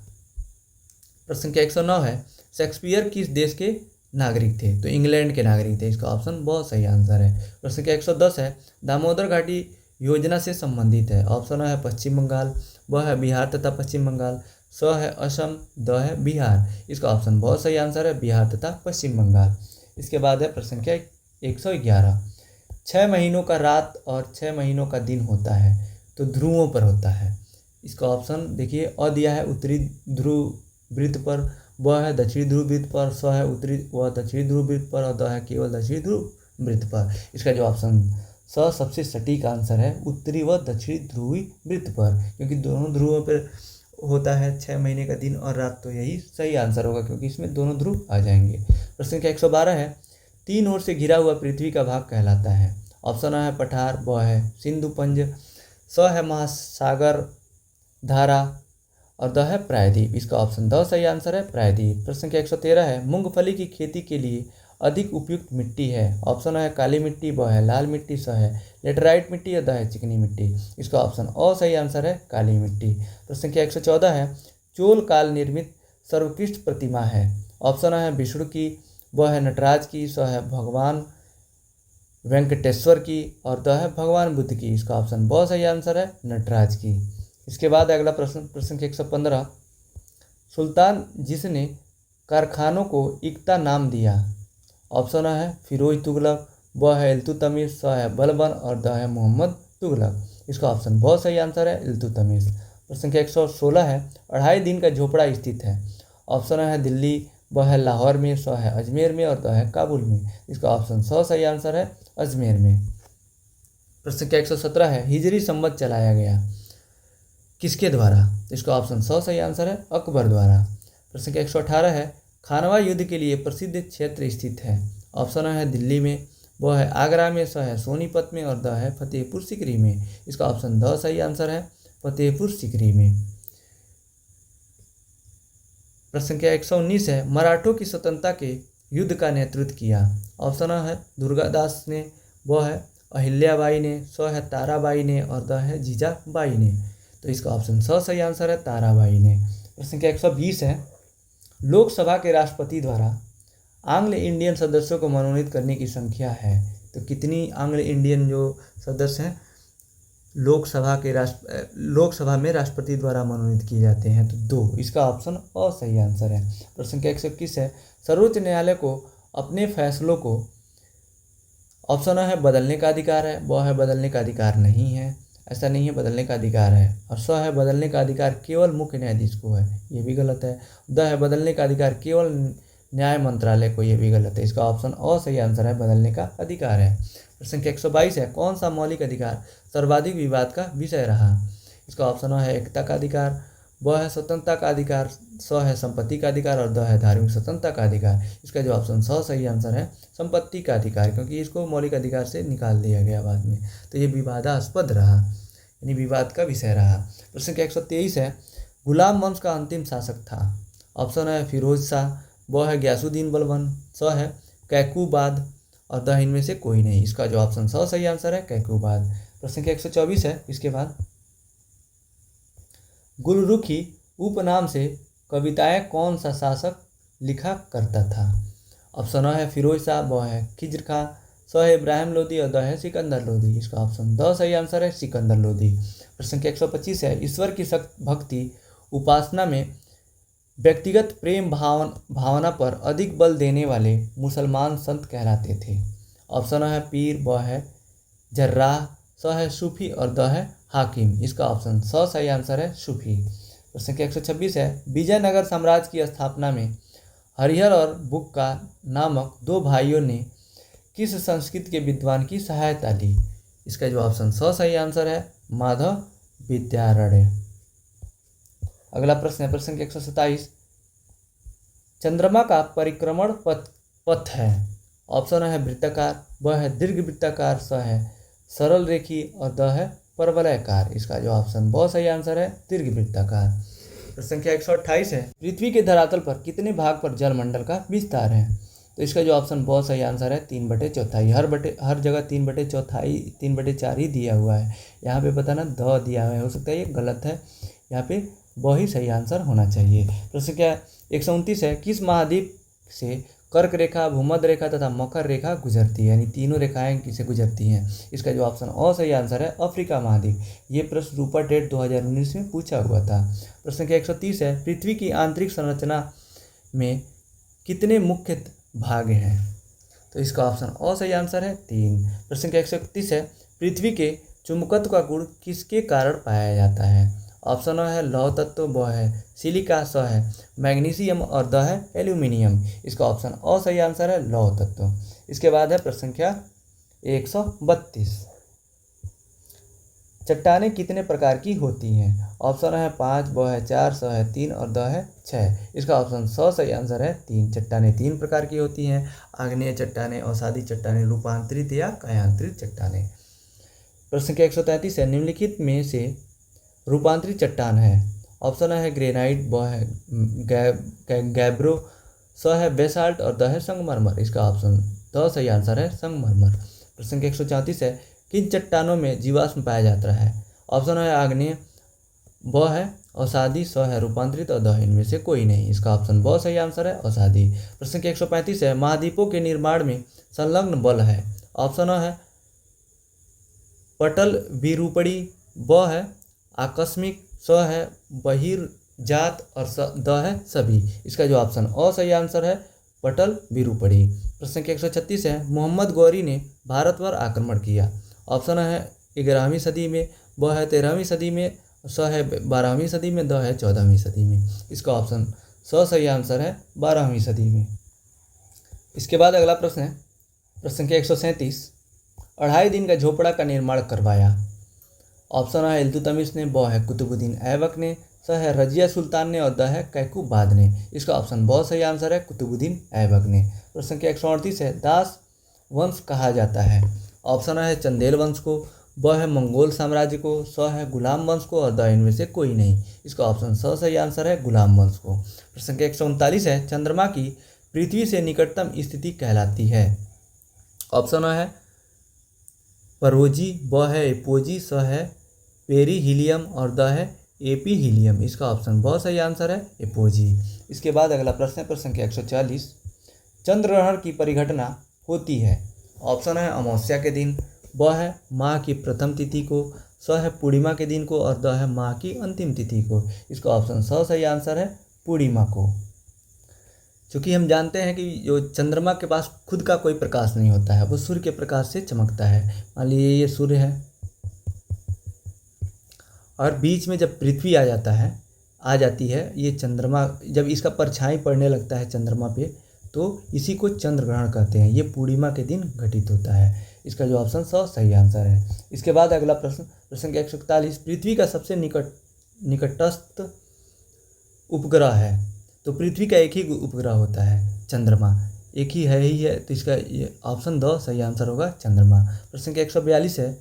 प्रश्न संख्या 109 है, शेक्सपियर किस देश के नागरिक थे? तो इंग्लैंड के नागरिक थे। इसका ऑप्शन बहुत सही आंसर है। प्रश्न संख्या 110 है, दामोदर घाटी योजना से संबंधित है? ऑप्शन है पश्चिम बंगाल, ब है बिहार तथा पश्चिम बंगाल, स है असम, द है बिहार। इसका ऑप्शन बहुत सही आंसर है, बिहार तथा पश्चिम बंगाल। इसके बाद है प्रश्न संख्या 111, 6 महीनों का रात और 6 महीनों का दिन होता है तो ध्रुवों पर होता है। इसका ऑप्शन देखिए, अ दिया है उत्तरी ध्रुव वृत्त पर, ब है दक्षिणी ध्रुव वृत्त पर, स है उत्तरी व दक्षिणी ध्रुव वृत्त पर और द है केवल दक्षिणी ध्रुव वृत्त पर। इसका जो ऑप्शन स सबसे सटीक आंसर है, उत्तरी व दक्षिणी ध्रुवी वृत्त पर, क्योंकि दोनों ध्रुवों पर होता है 6 महीने का दिन और रात, तो यही सही आंसर होगा क्योंकि इसमें दोनों ध्रुव आ जाएंगे। प्रश्न संख्या 112 है, 3 ओर से घिरा हुआ पृथ्वी का भाग कहलाता है? ऑप्शन है पठार, ब है सिंधु पंज, स है महासागर धारा और द है प्रायद्वीप। इसका ऑप्शन द सही आंसर है, प्रायद्वीप। प्रश्न संख्या 113 है, मूंगफली की खेती के लिए अधिक उपयुक्त मिट्टी है? ऑप्शन है काली मिट्टी, ब है लाल मिट्टी, स है लेटराइट मिट्टी और द है चिकनी मिट्टी। इसका ऑप्शन अ सही आंसर है, काली मिट्टी। प्रश्न संख्या 114 है, चोल काल निर्मित सर्वोत्कृष्ट प्रतिमा है? ऑप्शन है विष्णु की, ब है नटराज की, स है भगवान वेंकटेश्वर की और द है भगवान बुद्ध की। इसका ऑप्शन ब सही आंसर है नटराज की। इसके बाद अगला प्रश्न 115, सुल्तान जिसने कारखानों को इक्ता नाम दिया? ऑप्शन है फिरोज तुगलक, ब है इल्तुतमिश, स है बलबन और द है मोहम्मद तुगलक। इसका ऑप्शन बहुत सही आंसर है इल्तुतमिश। प्रश्न 116 है, 2.5 दिन का झोपड़ा स्थित है? ऑप्शन है दिल्ली, ब है लाहौर में, स है अजमेर में और द है काबुल में। इसका ऑप्शन सही आंसर है अजमेर में। प्रश्न 117 है, हिजरी संवत चलाया गया किसके द्वारा? इसका ऑप्शन सही आंसर है अकबर द्वारा। प्रश्न 118 है, खानवा युद्ध के लिए प्रसिद्ध क्षेत्र स्थित है? ऑप्शन है दिल्ली में, ब है आगरा में, स है सोनीपत में और द है फतेहपुर सीकरी में। इसका ऑप्शन द सही आंसर है फतेहपुर सीकरी में। प्रश्न 119 है, मराठों की स्वतंत्रता के युद्ध का नेतृत्व किया? ऑप्शन है दुर्गादास ने, ब है अहिल्याबाई ने, स है ताराबाई ने और द है जीजाबाई ने। तो इसका ऑप्शन सही आंसर है ताराबाई ने। प्रश्न 120 है, लोकसभा के राष्ट्रपति द्वारा आंग्ल इंडियन सदस्यों को मनोनीत करने की संख्या है? तो कितनी आंग्ल इंडियन जो सदस्य हैं लोकसभा में राष्ट्रपति द्वारा मनोनीत किए जाते हैं? तो 2। इसका ऑप्शन सही आंसर है। प्रश्न 121 है, सर्वोच्च न्यायालय को अपने फैसलों को ऑप्शन है बदलने का अधिकार है, ब है बदलने का अधिकार नहीं है, ऐसा नहीं है बदलने का अधिकार है, और स है बदलने का अधिकार केवल मुख्य न्यायाधीश को है, ये भी गलत है। द है बदलने का अधिकार केवल न्याय मंत्रालय को, ये भी गलत है। इसका ऑप्शन सही आंसर है बदलने का अधिकार है। प्रश्न 122 है, कौन सा मौलिक अधिकार सर्वाधिक विवाद का विषय रहा? इसका ऑप्शन है एकता का अधिकार, ब है स्वतंत्रता का अधिकार, स है संपत्ति का अधिकार और द है धार्मिक स्वतंत्रता का अधिकार। इसका जो ऑप्शन सही आंसर है संपत्ति का अधिकार, क्योंकि इसको मौलिक अधिकार से निकाल दिया गया बाद में, तो ये विवादास्पद रहा, यानी विवाद का विषय रहा। प्रश्न 123 है, गुलाम वंश का अंतिम शासक था? ऑप्शन है फिरोज शाह, ब है गयासुद्दीन बलबन, स है कैकूबाद और द इनमें से कोई नहीं। इसका जो ऑप्शन सही आंसर है कैकूबाद। प्रश्न 124 है, इसके बाद गुलरुखी उपनाम से कविताएं कौन सा शासक लिखा करता था? ऑप्शन है फिरोज शाह, ब है खिज्र खां, स है इब्राहिम लोदी और द है सिकंदर लोदी। इसका ऑप्शन द सही आंसर है सिकंदर लोदी। प्रश्न 125 है, ईश्वर की भक्ति उपासना में व्यक्तिगत प्रेम भावना पर अधिक बल देने वाले मुसलमान संत कहलाते थे? ऑप्शन है पीर, ब है जर्राह, स है सूफी और द है हाकिम। इसका ऑप्शन सही आंसर है सूफी। प्रश्न 126 है, विजयनगर साम्राज्य की स्थापना में हरिहर और बुक्का नामक 2 भाइयों ने किस संस्कृत के विद्वान की सहायता ली? इसका जो ऑप्शन सही आंसर है माधव विद्यारण्य। अगला प्रश्न है प्रश्न 127, चंद्रमा का परिक्रमण पथ है? ऑप्शन है वृत्ताकार, ब है दीर्घ वृत्ताकार, स है सरल रेखी और द है परवलयाकार। इसका जो ऑप्शन बहुत सही आंसर है दीर्घ वृत्ताकार। प्रश्न 128 है, पृथ्वी के धरातल पर कितने भाग पर जलमंडल का विस्तार है? तो इसका जो ऑप्शन बहुत सही आंसर है 3/4। हर जगह 3/4 ही दिया हुआ है, यहाँ पे पता ना द दिया हुआ है, हो सकता है ये गलत है, यहाँ पे ब ही सही आंसर होना चाहिए। प्रश्न 129 है, किस महाद्वीप से कर्क रेखा, भूमध्य रेखा तथा मकर रेखा गुजरती है? यानी तीनों रेखाएं किसे गुजरती हैं? इसका जो ऑप्शन सही आंसर है अफ्रीका महाद्वीप। ये प्रश्न रूपर टेट 2019 में पूछा हुआ था। प्रश्न 130 है, पृथ्वी की आंतरिक संरचना में कितने मुख्य भाग हैं? तो इसका ऑप्शन सही आंसर है 3। प्रश्न 131 है, पृथ्वी के चुंबकत्व का गुण किसके कारण पाया जाता है? ऑप्शन है लौह तत्व, ब है सिलिका, स है मैग्नीशियम और द है एल्यूमिनियम। इसका ऑप्शन सही आंसर है लौह तत्व। इसके बाद है प्रश्न संख्या 132, चट्टानें कितने प्रकार की होती हैं? ऑप्शन है 5, ब है 4, स है 3 और द है 6। इसका ऑप्शन सही आंसर है 3। चट्टानें 3 प्रकार की होती हैं, आग्नेय चट्टानें, अवसादी चट्टानें, रूपांतरित या कायांतरित चट्टानें। प्रश्न के 133 है, निम्नलिखित में से रूपांतरित चट्टान है? ऑप्शन है ग्रेनाइट, ब है गैब्रो, स है बेसाल्ट और द है संगमरमर। इसका ऑप्शन द सही आंसर है संगमरमर। प्रश्न के 134 है, किन चट्टानों में जीवाश्म पाया जाता है? ऑप्शन है आग्नेय, ब है औषधि, स है रूपांतरित और द है इनमें से कोई नहीं। इसका ऑप्शन ब सही आंसर है, औषधि। प्रश्न संख्या 135 है, महाद्वीपों के निर्माण में संलग्न बल है। ऑप्शन अ है पटल विरूपणी, ब है आकस्मिक, स है बहिर्जात और द है सभी। इसका जो ऑप्शन अ सही आंसर है, पटल विरूपणी। प्रश्न संख्या 136 है, मोहम्मद गौरी ने भारत पर आक्रमण किया। ऑप्शन है 11वीं सदी में, ब है 13वीं सदी में, स है 12वीं सदी में, द है 14वीं सदी में। इसका ऑप्शन स सही आंसर है, 12वीं सदी में। इसके बाद अगला प्रश्न है प्रश्न संख्या 137, 2.5 दिन का झोपड़ा का निर्माण करवाया। ऑप्शन है इल्तुतमिश ने, ब है कुतुबुद्दीन ऐबक ने, स है रजिया सुल्तान ने और द है कैकुबाद ने। इसका ऑप्शन ब सही आंसर है, कुतुबुद्दीन ऐबक ने। प्रश्न संख्या 138 है, दास वंश कहा जाता है। ऑप्शन है चंदेल वंश को, ब है मंगोल साम्राज्य को, स है गुलाम वंश को और द इनमें से कोई नहीं। इसका ऑप्शन स सही आंसर है, गुलाम वंश को। प्रश्न संख्या 139 है, चंद्रमा की पृथ्वी से निकटतम स्थिति कहलाती है। ऑप्शन है परोजी, ब है एपोजी, स है पेरीहीलियम और द है एपीहीलियम। इसका ऑप्शन ब सही आंसर है, एपोजी। इसके बाद अगला प्रश्न है प्रश्न संख्या 140, चंद्रग्रहण की परिघटना होती है। ऑप्शन है अमावस्या के दिन, ब है माह की प्रथम तिथि को, स है पूर्णिमा के दिन को और द है माह की अंतिम तिथि को। इसका ऑप्शन स सही आंसर है, पूर्णिमा को। क्योंकि हम जानते हैं कि जो चंद्रमा के पास खुद का कोई प्रकाश नहीं होता है, वो सूर्य के प्रकाश से चमकता है। मान लीजिए ये सूर्य है और बीच में जब पृथ्वी आ जाती है, ये चंद्रमा जब इसका परछाई पड़ने लगता है चंद्रमा पे, तो इसी को चंद्र ग्रहण कहते हैं। ये पूर्णिमा के दिन घटित होता है। इसका जो ऑप्शन सही आंसर है। इसके बाद अगला प्रश्न संख्या 141, पृथ्वी का सबसे निकटस्थ उपग्रह है। तो पृथ्वी का एक ही उपग्रह होता है, चंद्रमा, एक ही है, तो इसका ये ऑप्शन द सही आंसर होगा, चंद्रमा। प्रश्न संख्या 142 है,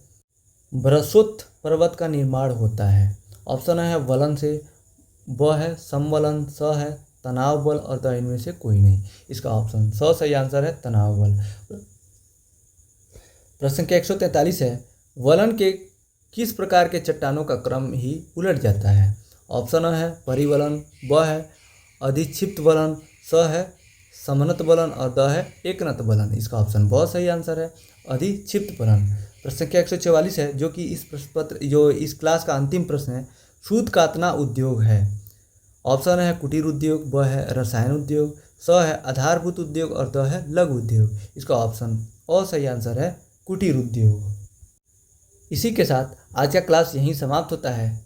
बृहस्पति पर्वत का निर्माण होता है। ऑप्शन है वलन से, ब है समवलन, स है तनाव बल और द इनमें से कोई नहीं। इसका ऑप्शन सही आंसर है, तनाव बल। प्रश्न संख्या 143 है, वलन के किस प्रकार के चट्टानों का क्रम ही उलट जाता है। ऑप्शन है परिवलन, ब है अधिक्षिप्त वलन, स है समनत वलन और द है एकनत वलन। इसका ऑप्शन ब सही आंसर है, अधिक्षिप्त वलन। प्रश्न संख्या 144 है, जो कि इस क्लास का अंतिम प्रश्न है, सूत कातना उद्योग है। ऑप्शन है कुटीर उद्योग, ब है रसायन उद्योग, स है आधारभूत उद्योग और द है लघु उद्योग। इसका ऑप्शन अ सही आंसर है, कुटीर उद्योग। इसी के साथ आज का क्लास यहीं समाप्त होता है।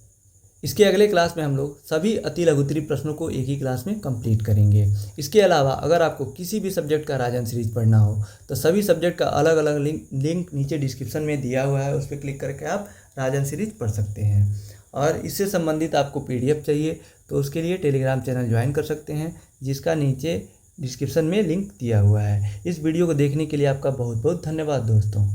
इसके अगले क्लास में हम लोग सभी अति लघुत्तरीय प्रश्नों को एक ही क्लास में कंप्लीट करेंगे। इसके अलावा अगर आपको किसी भी सब्जेक्ट का राजन सीरीज पढ़ना हो तो सभी सब्जेक्ट का अलग अलग लिंक नीचे डिस्क्रिप्शन में दिया हुआ है, उस पर क्लिक करके आप राजन सीरीज पढ़ सकते हैं। और इससे संबंधित आपको PDF चाहिए तो उसके लिए टेलीग्राम चैनल ज्वाइन कर सकते हैं, जिसका नीचे डिस्क्रिप्शन में लिंक दिया हुआ है। इस वीडियो को देखने के लिए आपका बहुत बहुत धन्यवाद दोस्तों।